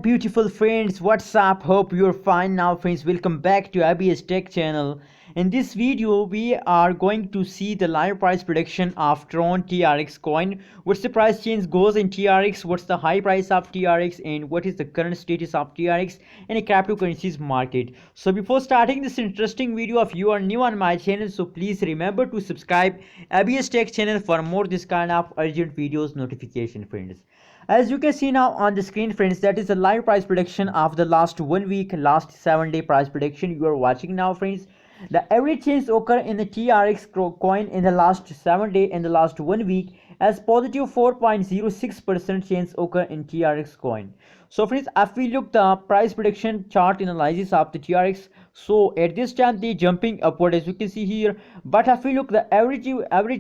beautiful friends, what's up? Hope you're fine now friends. Welcome back to ABS Tech channel. In this video we are going to see the live price prediction of Tron TRX coin. What's the price change goes in TRX, what's the high price of TRX, and what is the current status of TRX in a cryptocurrencies market. So before starting this interesting video, if you are new on my channel, so please remember to subscribe ABS Tech channel for more this kind of urgent videos notification friends. As you can see now on the screen friends, that is the live price prediction of the last 1 week, last 7-day price prediction you are watching now friends. The average change occur in the TRX coin in the last 7 day in the last 1 week as positive 4.06% change occur in TRX coin. So friends, if we look the price prediction chart analysis of the TRX, so at this time they jumping upward as you can see here, but if we look the average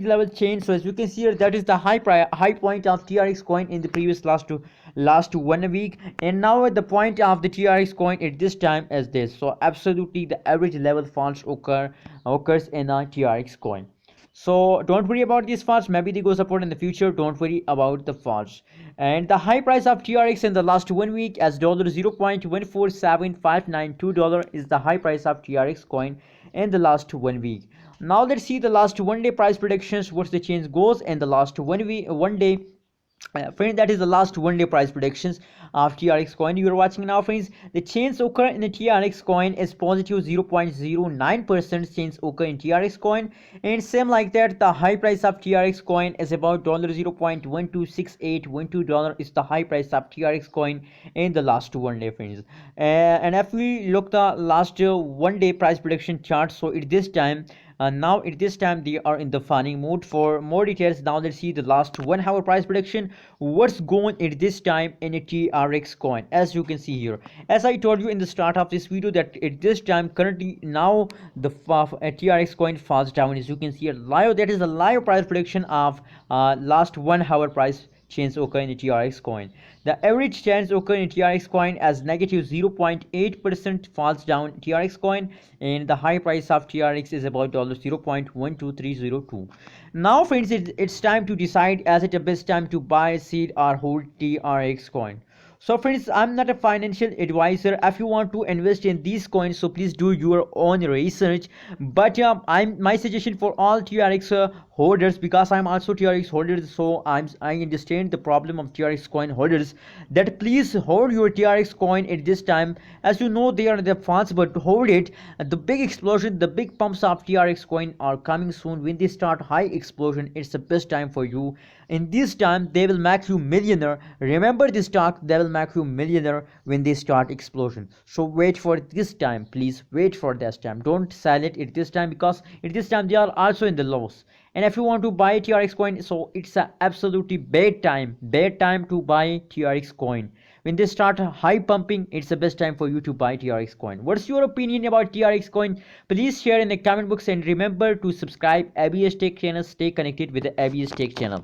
level change, so as you can see here, that is the high point of TRX coin in the previous last 1 week, and now at the point of the TRX coin at this time as this. So absolutely the average level falls occurs in a TRX coin. So don't worry about these falls, maybe they go support in the future, don't worry about the falls. And the high price of TRX in the last 1 week as $0.147592 is the high price of TRX coin in the last 1 week. Now let's see the last 1 day price predictions, what's the change goes in the last 1 day. Friends, that is the last 1 day price predictions of TRX coin you are watching now friends. The change occur in the TRX coin is positive 0.09% change occur in TRX coin, and same like that the high price of TRX coin is about $0.126812 is the high price of TRX coin in the last 1 day friends. And if we look the last 1 day price prediction chart, so at this time now at this time they are in the falling mode. For more details, now let's see the last 1 hour price prediction, what's going at this time in a TRX coin. As you can see here, as I told you in the start of this video, that at this time currently now the TRX coin falls down. As you can see here live, that is the live price prediction of last 1 hour price change occur in the TRX coin. The average change occur in TRX coin as negative 0.8% falls down TRX coin, and the high price of TRX is about $0.12302. Now friends, it's time to decide, as it the best time to buy, seed or hold TRX coin. So friends, I'm not a financial advisor. If you want to invest in these coins, so please do your own research, but my suggestion for all TRX holders, because I'm also TRX holders, so I understand the problem of TRX coin holders, that please hold your TRX coin at this time. As you know, they are the funds, but hold it. The big explosion, the big pumps of TRX coin are coming soon. When they start high explosion, it's the best time for you. In this time they will make you millionaire. Remember this stock, they will make you millionaire when they start explosion. So wait for this time, please wait for this time, don't sell it at this time, because at this time they are also in the loss. And if you want to buy TRX coin, so it's a absolutely bad time to buy TRX coin. When they start high pumping, it's the best time for you to buy TRX coin. What's your opinion about TRX coin? Please share in the comment box, and remember to subscribe ABS Tech channel. Stay connected with the ABS Tech channel.